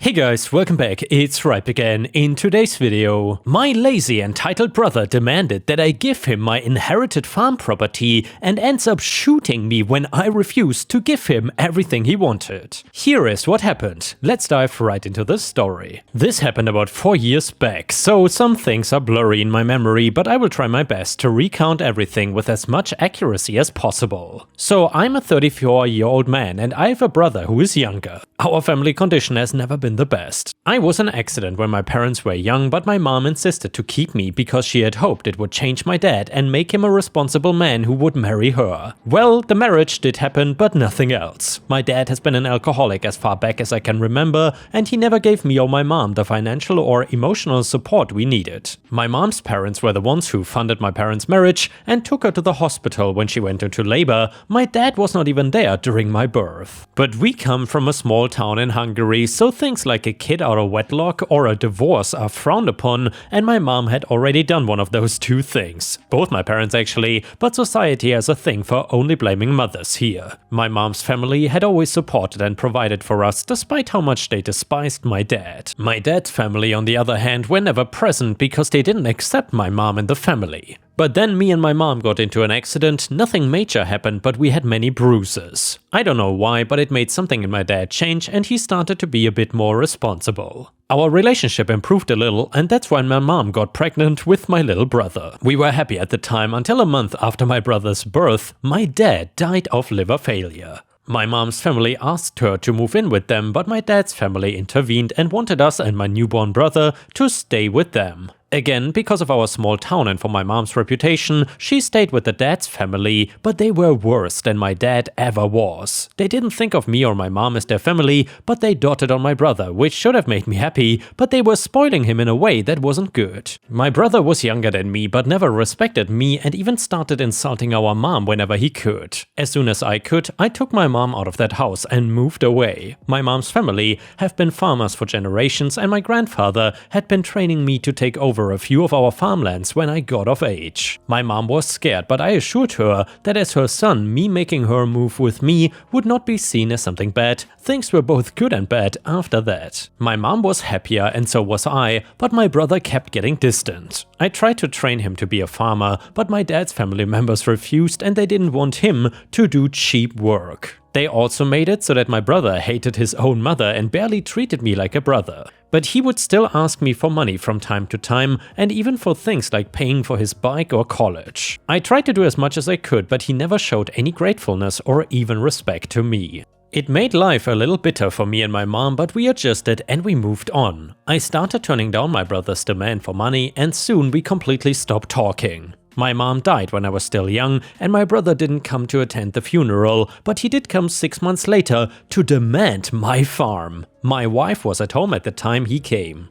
Hey guys, welcome back, it's Ripe again. In today's video, my lazy entitled brother demanded that I give him my inherited farm property and ends up shooting me when I refused to give him everything he wanted. Here is what happened. Let's dive right into the story. This happened about 4 years back, so some things are blurry in my memory, but I will try my best to recount everything with as much accuracy as possible. So I'm a 34-year-old man and I have a brother who is younger. Our family condition has never been the best. I was an accident when my parents were young, but my mom insisted to keep me because she had hoped it would change my dad and make him a responsible man who would marry her. Well, the marriage did happen, but nothing else. My dad has been an alcoholic as far back as I can remember, and he never gave me or my mom the financial or emotional support we needed. My mom's parents were the ones who funded my parents' marriage and took her to the hospital when she went into labor. My dad was not even there during my birth. But we come from a small town in Hungary, so things like a kid out of wedlock or a divorce are frowned upon, and my mom had already done one of those two things. Both my parents actually, but society has a thing for only blaming mothers here. My mom's family had always supported and provided for us despite how much they despised my dad. My dad's family, on the other hand, were never present because they didn't accept my mom in the family. But then me and my mom got into an accident. Nothing major happened, but we had many bruises. I don't know why, but it made something in my dad change and he started to be a bit more responsible. Our relationship improved a little, and that's when my mom got pregnant with my little brother. We were happy at the time until a month after my brother's birth, my dad died of liver failure. My mom's family asked her to move in with them, but my dad's family intervened and wanted us and my newborn brother to stay with them. Again, because of our small town and for my mom's reputation, she stayed with the dad's family, but they were worse than my dad ever was. They didn't think of me or my mom as their family, but they dotted on my brother, which should have made me happy, but they were spoiling him in a way that wasn't good. My brother was younger than me, but never respected me and even started insulting our mom whenever he could. As soon as I could, I took my mom out of that house and moved away. My mom's family have been farmers for generations and my grandfather had been training me to take over a few of our farmlands when I got of age. My mom was scared, but I assured her that as her son, me making her move with me would not be seen as something bad. Things were both good and bad after that. My mom was happier and so was I, but my brother kept getting distant. I tried to train him to be a farmer, but my dad's family members refused and they didn't want him to do cheap work. They also made it so that my brother hated his own mother and barely treated me like a brother. But he would still ask me for money from time to time, and even for things like paying for his bike or college. I tried to do as much as I could, but he never showed any gratefulness or even respect to me. It made life a little bitter for me and my mom, but we adjusted and we moved on. I started turning down my brother's demand for money, and soon we completely stopped talking. My mom died when I was still young, and my brother didn't come to attend the funeral, but he did come 6 months later to demand my farm. My wife was at home at the time he came.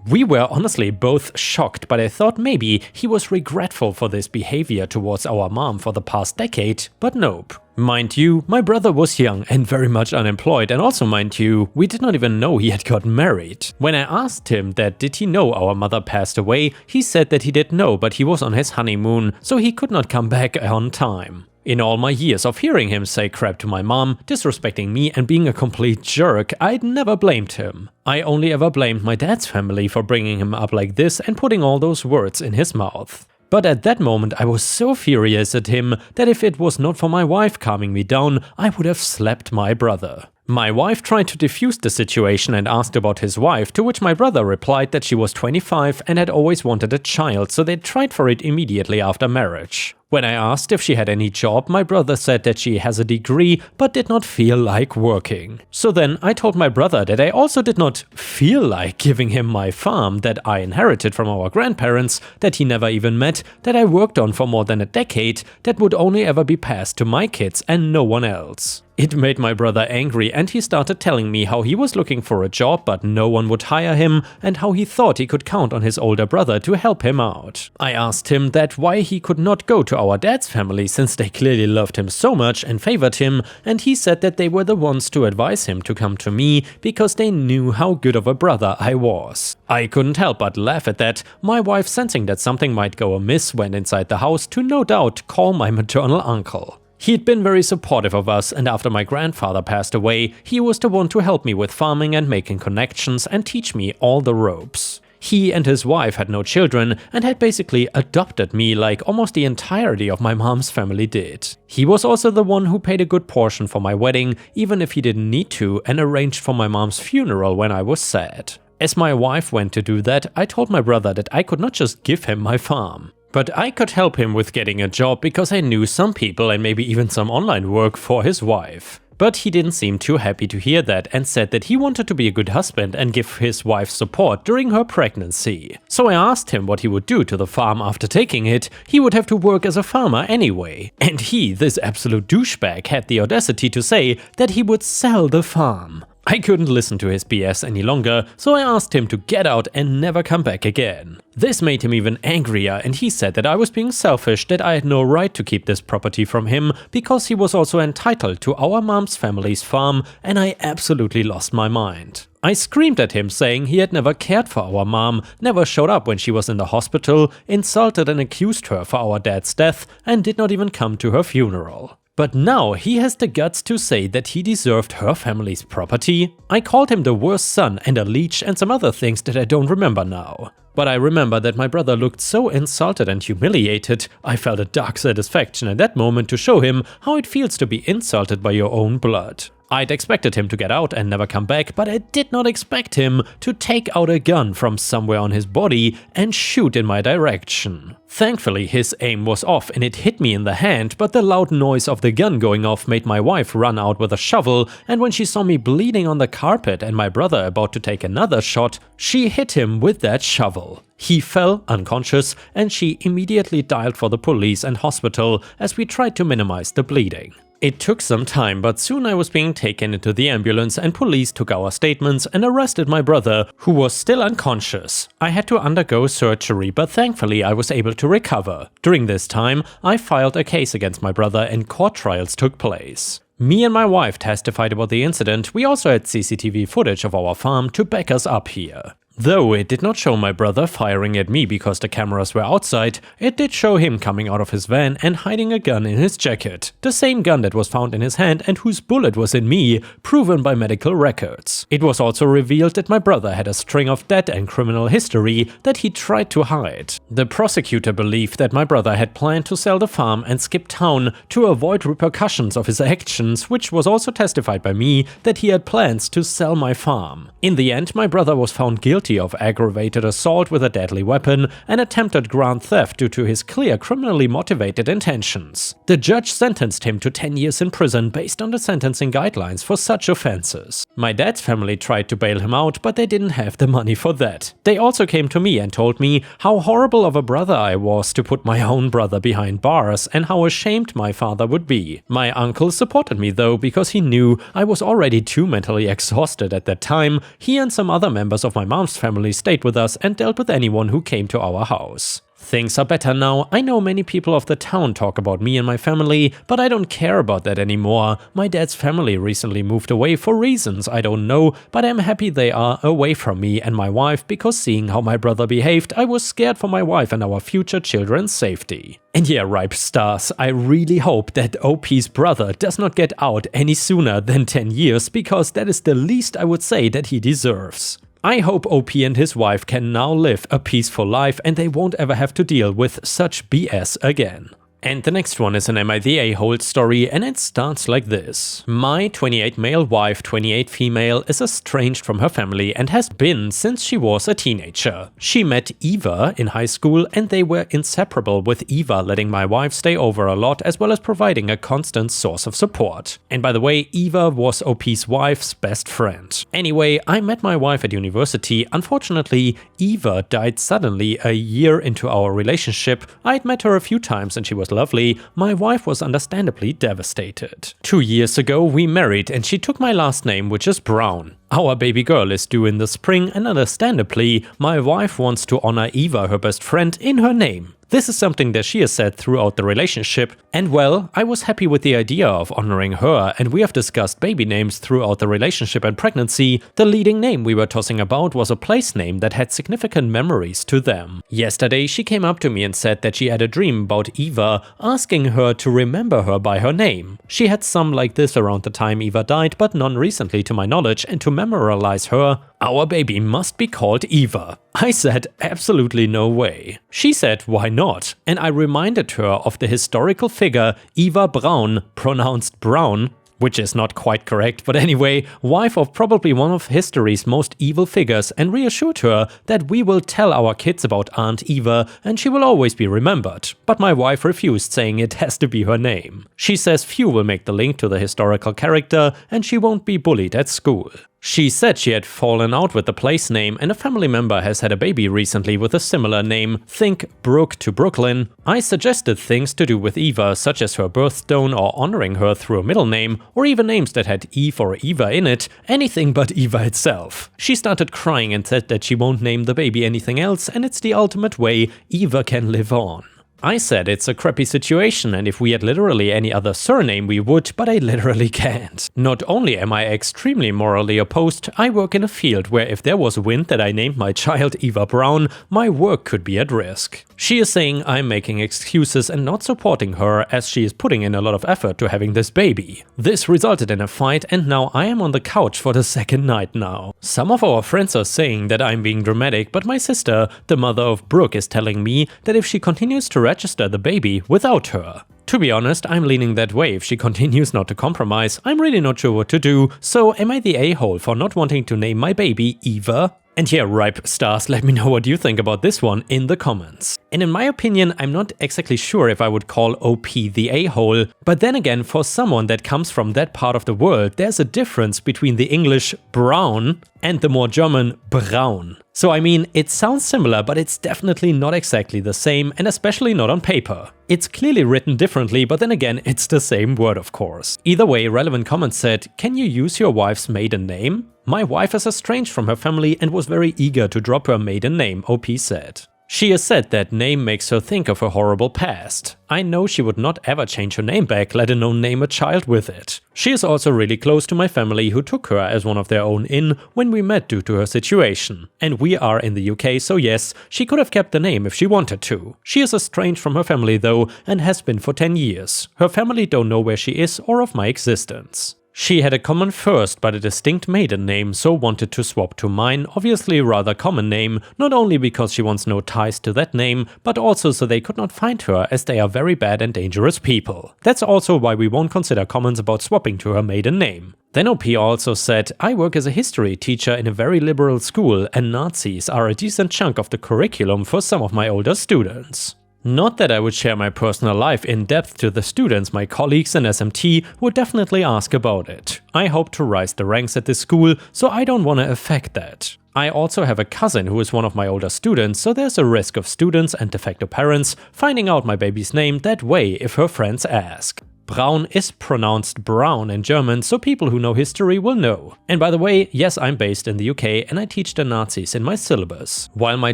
We were honestly both shocked, but I thought maybe he was regretful for this behavior towards our mom for the past decade, but nope. Mind you, my brother was young and very much unemployed, and also mind you, we did not even know he had gotten married. When I asked him that did he know our mother passed away, he said that he did know, but he was on his honeymoon, so he could not come back on time. In all my years of hearing him say crap to my mom, disrespecting me and being a complete jerk, I'd never blamed him. I only ever blamed my dad's family for bringing him up like this and putting all those words in his mouth. But at that moment I was so furious at him that if it was not for my wife calming me down, I would have slapped my brother. My wife tried to defuse the situation and asked about his wife, to which my brother replied that she was 25 and had always wanted a child, so they tried for it immediately after marriage. When I asked if she had any job, my brother said that she has a degree but did not feel like working. So then I told my brother that I also did not feel like giving him my farm that I inherited from our grandparents, that he never even met, that I worked on for more than a decade, that would only ever be passed to my kids and no one else. It made my brother angry and he started telling me how he was looking for a job but no one would hire him and how he thought he could count on his older brother to help him out. I asked him that why he could not go to our dad's family since they clearly loved him so much and favored him, and he said that they were the ones to advise him to come to me because they knew how good of a brother I was. I couldn't help but laugh at that. My wife, sensing that something might go amiss, went inside the house to no doubt call my maternal uncle. He'd been very supportive of us, and after my grandfather passed away, he was the one to help me with farming and making connections and teach me all the ropes. He and his wife had no children and had basically adopted me like almost the entirety of my mom's family did. He was also the one who paid a good portion for my wedding, even if he didn't need to, and arranged for my mom's funeral when I was sad. As my wife went to do that, I told my brother that I could not just give him my farm. But I could help him with getting a job because I knew some people and maybe even some online work for his wife. But he didn't seem too happy to hear that and said that he wanted to be a good husband and give his wife support during her pregnancy. So I asked him what he would do to the farm after taking it. He would have to work as a farmer anyway. And he, this absolute douchebag, had the audacity to say that he would sell the farm. I couldn't listen to his BS any longer, so I asked him to get out and never come back again. This made him even angrier, and he said that I was being selfish, that I had no right to keep this property from him because he was also entitled to our mom's family's farm, and I absolutely lost my mind. I screamed at him, saying he had never cared for our mom, never showed up when she was in the hospital, insulted and accused her for our dad's death, and did not even come to her funeral. But now he has the guts to say that he deserved her family's property? I called him the worst son and a leech and some other things that I don't remember now. But I remember that my brother looked so insulted and humiliated, I felt a dark satisfaction at that moment to show him how it feels to be insulted by your own blood. I'd expected him to get out and never come back, but I did not expect him to take out a gun from somewhere on his body and shoot in my direction. Thankfully, his aim was off and it hit me in the hand, but the loud noise of the gun going off made my wife run out with a shovel, and when she saw me bleeding on the carpet and my brother about to take another shot, she hit him with that shovel. He fell unconscious and she immediately dialed for the police and hospital as we tried to minimize the bleeding. It took some time, but soon I was being taken into the ambulance and police took our statements and arrested my brother, who was still unconscious. I had to undergo surgery, but thankfully I was able to recover. During this time, I filed a case against my brother and court trials took place. Me and my wife testified about the incident. We also had CCTV footage of our farm to back us up here. Though it did not show my brother firing at me because the cameras were outside, it did show him coming out of his van and hiding a gun in his jacket. The same gun that was found in his hand and whose bullet was in me, proven by medical records. It was also revealed that my brother had a string of debt and criminal history that he tried to hide. The prosecutor believed that my brother had planned to sell the farm and skip town to avoid repercussions of his actions, which was also testified by me that he had plans to sell my farm. In the end, my brother was found guilty of aggravated assault with a deadly weapon and attempted grand theft due to his clear criminally motivated intentions. The judge sentenced him to 10 years in prison based on the sentencing guidelines for such offenses. My dad's family tried to bail him out, but they didn't have the money for that. They also came to me and told me how horrible of a brother I was to put my own brother behind bars and how ashamed my father would be. My uncle supported me though, because he knew I was already too mentally exhausted at that time. He and some other members of my mom's family stayed with us and dealt with anyone who came to our house. Things are better now. I know many people of the town talk about me and my family, but I don't care about that anymore. My dad's family recently moved away for reasons I don't know, but I'm happy they are away from me and my wife, because seeing how my brother behaved, I was scared for my wife and our future children's safety. And yeah, ripe stars, I really hope that OP's brother does not get out any sooner than 10 years, because that is the least I would say that he deserves. I hope OP and his wife can now live a peaceful life and they won't ever have to deal with such BS again. And the next one is an Am I the A-hole story, and it starts like this. My 28 male wife, 28 female, is estranged from her family and has been since she was a teenager. She met Eva in high school and they were inseparable, with Eva letting my wife stay over a lot as well as providing a constant source of support. And by the way, Eva was OP's wife's best friend. Anyway, I met my wife at university. Unfortunately, Eva died suddenly a year into our relationship. I'd met her a few times and she was lovely. My wife was understandably devastated. 2 years ago we married and she took my last name, which is Brown. Our baby girl is due in the spring and understandably my wife wants to honor Eva, her best friend, in her name. This is something that she has said throughout the relationship, and well, I was happy with the idea of honoring her, and we have discussed baby names throughout the relationship and pregnancy. The leading name we were tossing about was a place name that had significant memories to them. Yesterday, she came up to me and said that she had a dream about Eva, asking her to remember her by her name. She had some like this around the time Eva died, but none recently to my knowledge, and to memorialize her, our baby must be called Eva. I said absolutely no way. She said why not, and I reminded her of the historical figure Eva Braun, pronounced Brown, which is not quite correct, but anyway, wife of probably one of history's most evil figures, and reassured her that we will tell our kids about Aunt Eva and she will always be remembered. But my wife refused, saying it has to be her name. She says few will make the link to the historical character and she won't be bullied at school. She said she had fallen out with the place name, and a family member has had a baby recently with a similar name, think Brooke to Brooklyn. I suggested things to do with Eva, such as her birthstone or honoring her through a middle name, or even names that had Eve or Eva in it, anything but Eva itself. She started crying and said that she won't name the baby anything else, and it's the ultimate way Eva can live on. I said it's a crappy situation, and if we had literally any other surname we would, but I literally can't. Not only am I extremely morally opposed, I work in a field where if there was wind that I named my child Eva Braun, my work could be at risk. She is saying I'm making excuses and not supporting her, as she is putting in a lot of effort to having this baby. This resulted in a fight, and now I am on the couch for the second night now. Some of our friends are saying that I'm being dramatic, but my sister, the mother of Brooke, is telling me that if she continues to register the baby without her. To be honest, I'm leaning that way. If she continues not to compromise, I'm really not sure what to do, so am I the a-hole for not wanting to name my baby Eva? And yeah, ripe stars, let me know what you think about this one in the comments. And in my opinion, I'm not exactly sure if I would call OP the a-hole, but then again, for someone that comes from that part of the world, there's a difference between the English brown and the more German Braun. So I mean, it sounds similar, but it's definitely not exactly the same, and especially not on paper. It's clearly written differently, but then again, it's the same word, of course. Either way, relevant comments said, can you use your wife's maiden name? My wife is estranged from her family and was very eager to drop her maiden name, OP said. She has said that name makes her think of her horrible past. I know she would not ever change her name back, let alone name a child with it. She is also really close to my family, who took her as one of their own in when we met due to her situation. And we are in the UK, so yes, she could have kept the name if she wanted to. She is estranged from her family though, and has been for 10 years. Her family don't know where she is or of my existence. She had a common first but a distinct maiden name, so wanted to swap to mine, obviously a rather common name, not only because she wants no ties to that name, but also so they could not find her, as they are very bad and dangerous people. That's also why we won't consider comments about swapping to her maiden name. Then OP also said, I work as a history teacher in a very liberal school, and Nazis are a decent chunk of the curriculum for some of my older students. Not that I would share my personal life in depth to the students, my colleagues in SMT would definitely ask about it. I hope to rise the ranks at this school, so I don't want to affect that. I also have a cousin who is one of my older students, so there's a risk of students and de facto parents finding out my baby's name that way if her friends ask. Braun is pronounced brown in German, so people who know history will know. And by the way, yes, I'm based in the UK and I teach the Nazis in my syllabus. While my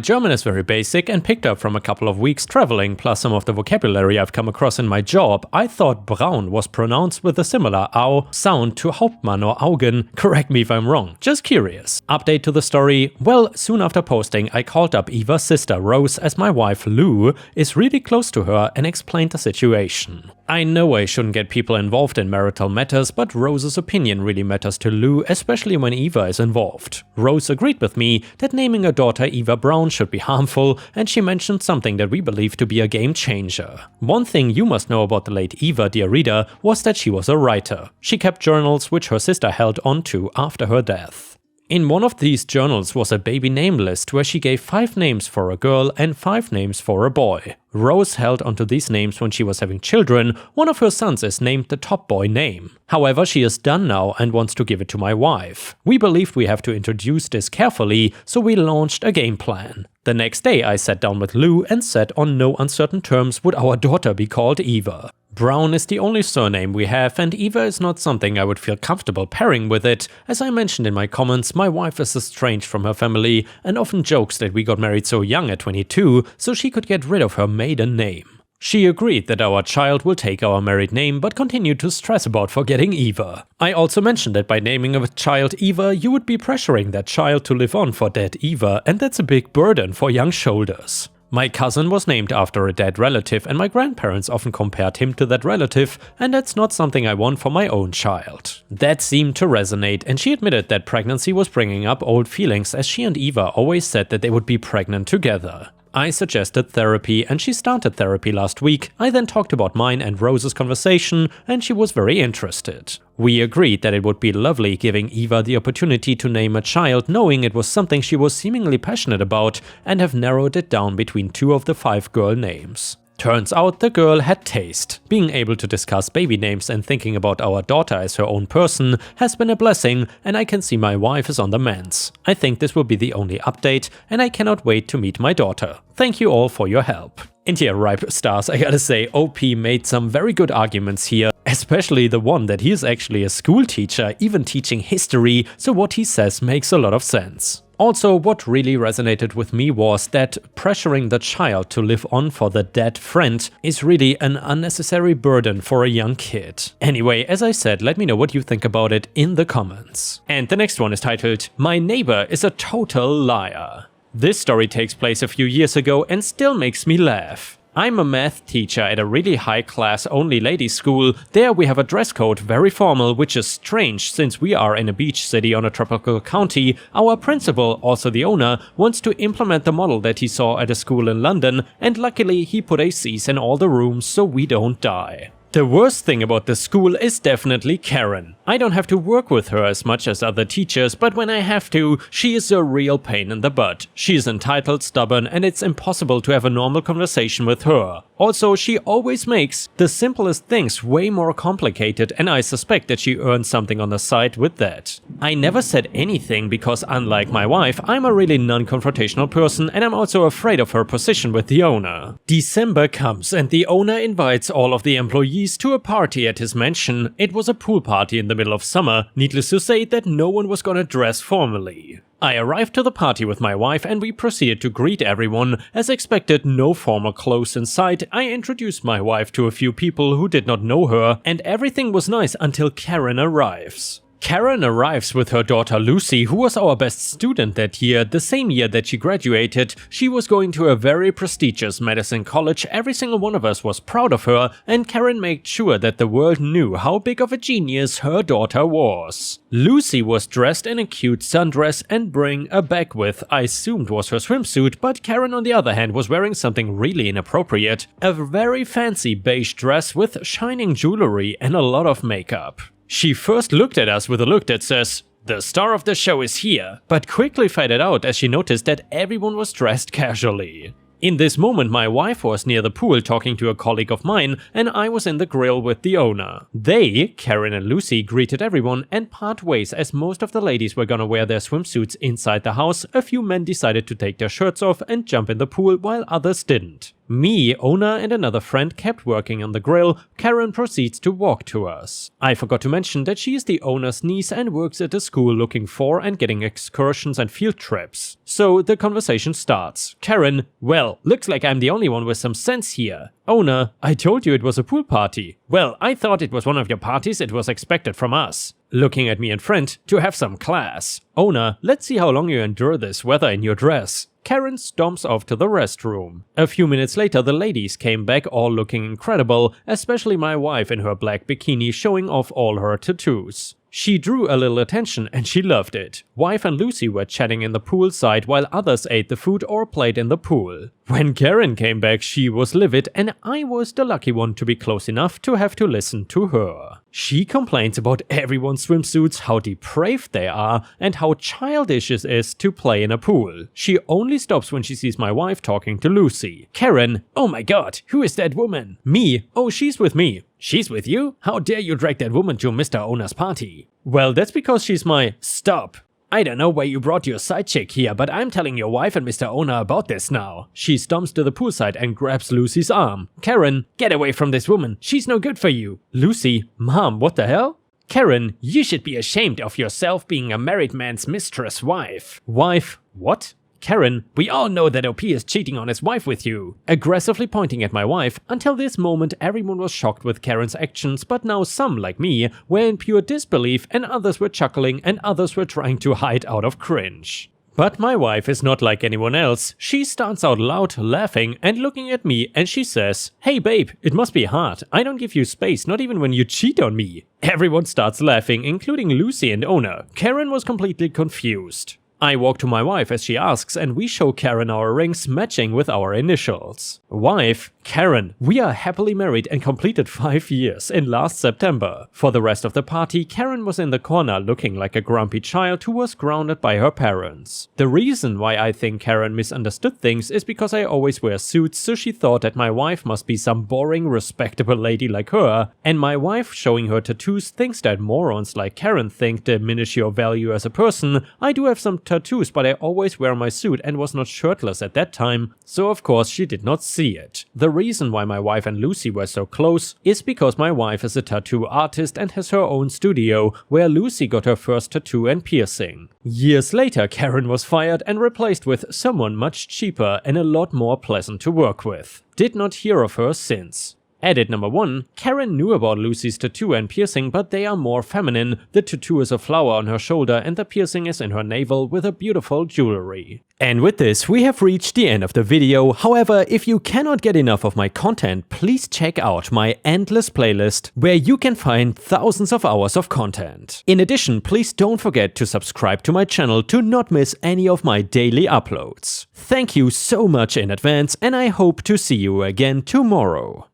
German is very basic and picked up from a couple of weeks traveling plus some of the vocabulary I've come across in my job, I thought Braun was pronounced with a similar au sound to Hauptmann or Augen. Correct me if I'm wrong, just curious. Update to the story, well, soon after posting I called up Eva's sister Rose, as my wife Lou is really close to her, and explained the situation. I know I shouldn't get people involved in marital matters, but Rose's opinion really matters to Lou, especially when Eva is involved. Rose agreed with me that naming a daughter Eva Braun should be harmful, and she mentioned something that we believe to be a game changer. One thing you must know about the late Eva, dear reader, was that she was a writer. She kept journals which her sister held onto after her death. In one of these journals was a baby name list where she gave 5 names for a girl and 5 names for a boy. Rose held onto these names when she was having children. One of her sons is named the top boy name. However, she is done now and wants to give it to my wife. We believed we have to introduce this carefully, so we launched a game plan. The next day I sat down with Lou and said on no uncertain terms would our daughter be called Eva. Brown is the only surname we have, and Eva is not something I would feel comfortable pairing with it. As I mentioned in my comments, my wife is estranged from her family and often jokes that we got married so young at 22 so she could get rid of her maiden name. She agreed that our child will take our married name, but continued to stress about forgetting Eva. I also mentioned that by naming a child Eva, you would be pressuring that child to live on for dead Eva, and that's a big burden for young shoulders. My cousin was named after a dead relative, and my grandparents often compared him to that relative, and that's not something I want for my own child. That seemed to resonate, and she admitted that pregnancy was bringing up old feelings, as she and Eva always said that they would be pregnant together. I suggested therapy, and she started therapy last week. I then talked about mine and Rose's conversation, and she was very interested. We agreed that it would be lovely giving Eva the opportunity to name a child, knowing it was something she was seemingly passionate about, and have narrowed it down between 2 of the 5 girl names. Turns out the girl had taste. Being able to discuss baby names and thinking about our daughter as her own person has been a blessing, and I can see my wife is on the mends. I think this will be the only update, and I cannot wait to meet my daughter. Thank you all for your help. And here, Ripe Stars, I gotta say, OP made some very good arguments here, especially the one that he is actually a school teacher, even teaching history, so what he says makes a lot of sense. Also, what really resonated with me was that pressuring the child to live on for the dead friend is really an unnecessary burden for a young kid. Anyway, as I said, let me know what you think about it in the comments. And the next one is titled, "My Neighbor is a Total Liar." This story takes place a few years ago and still makes me laugh. I'm a math teacher at a really high-class only ladies school. There we have a dress code, very formal, which is strange since we are in a beach city on a tropical county. Our principal, also the owner, wants to implement the model that he saw at a school in London, and luckily he put ACs in all the rooms so we don't die. The worst thing about the school is definitely Karen. I don't have to work with her as much as other teachers, but when I have to, she is a real pain in the butt. She is entitled, stubborn, and it's impossible to have a normal conversation with her. Also, she always makes the simplest things way more complicated, and I suspect that she earns something on the side with that. I never said anything because, unlike my wife, I'm a really non-confrontational person, and I'm also afraid of her position with the owner. December comes and the owner invites all of the employees to a party at his mansion. It was a pool party in the middle of summer. Needless to say that no one was gonna dress formally. I arrived to the party with my wife and we proceeded to greet everyone. As expected, no formal clothes in sight. I introduced my wife to a few people who did not know her, and everything was nice until Karen arrives. Karen arrives with her daughter Lucy, who was our best student that year. The same year that she graduated, she was going to a very prestigious medicine college. Every single one of us was proud of her, and Karen made sure that the world knew how big of a genius her daughter was. Lucy was dressed in a cute sundress and bring a bag with, I assumed was her swimsuit, but Karen on the other hand was wearing something really inappropriate. A very fancy beige dress with shining jewelry and a lot of makeup. She first looked at us with a look that says, "The star of the show is here," but quickly faded out as she noticed that everyone was dressed casually. In this moment, my wife was near the pool talking to a colleague of mine, and I was in the grill with the owner. They, Karen and Lucy, greeted everyone and part ways as most of the ladies were gonna wear their swimsuits inside the house. A few men decided to take their shirts off and jump in the pool while others didn't. Me, owner, and another friend kept working on the grill. Karen proceeds to walk to us. I forgot to mention that she is the owner's niece and works at the school looking for and getting excursions and field trips. So the conversation starts. Karen, "Well, looks like I'm the only one with some sense here." Owner, "I told you it was a pool party." "Well, I thought it was one of your parties, it was expected from us." Looking at me and friend, "To have some class." Owner, "Let's see how long you endure this weather in your dress." Karen stomps off to the restroom. A few minutes later, the ladies came back all looking incredible, especially my wife in her black bikini showing off all her tattoos. She drew a little attention and she loved it. Wife and Lucy were chatting in the poolside while others ate the food or played in the pool. When Karen came back, she was livid and I was the lucky one to be close enough to have to listen to her. She complains about everyone's swimsuits, how depraved they are, and how childish it is to play in a pool. She only stops when she sees my wife talking to Lucy. Karen, "Oh my god, who is that woman?" Me, "Oh, she's with me." "She's with you? How dare you drag that woman to Mr. Owner's party?" "Well, that's because she's my..." "Stop." I don't know why you brought your side chick here, but I'm telling your wife and Mr. Owner about this now. She stomps to the poolside and grabs Lucy's arm. Karen, get away from this woman. She's no good for you. Lucy, Mom, what the hell? Karen, you should be ashamed of yourself being a married man's mistress wife. Wife, what? Karen, we all know that OP is cheating on his wife with you. Aggressively pointing at my wife. Until this moment everyone was shocked with Karen's actions, but now some, like me, were in pure disbelief and others were chuckling and others were trying to hide out of cringe. But my wife is not like anyone else. She starts out loud, laughing and looking at me, and she says, "Hey babe, it must be hard. I don't give you space, not even when you cheat on me." Everyone starts laughing, including Lucy and Owner. Karen was completely confused. I walk to my wife as she asks, and we show Karen our rings matching with our initials. Wife, Karen, we are happily married and completed 5 years in last September. For the rest of the party, Karen was in the corner looking like a grumpy child who was grounded by her parents. The reason why I think Karen misunderstood things is because I always wear suits, so she thought that my wife must be some boring, respectable lady like her, and my wife showing her tattoos thinks that morons like Karen think diminish your value as a person. I do have some tattoos, but I always wear my suit and was not shirtless at that time, so of course she did not see it. The reason why my wife and Lucy were so close is because my wife is a tattoo artist and has her own studio, where Lucy got her first tattoo and piercing. Years later, Karen was fired and replaced with someone much cheaper and a lot more pleasant to work with. Did not hear of her since. Edit number 1. Karen knew about Lucy's tattoo and piercing, but they are more feminine. The tattoo is a flower on her shoulder and the piercing is in her navel with a beautiful jewelry. And with this, we have reached the end of the video. However, if you cannot get enough of my content, please check out my endless playlist, where you can find thousands of hours of content. In addition, please don't forget to subscribe to my channel to not miss any of my daily uploads. Thank you so much in advance, and I hope to see you again tomorrow.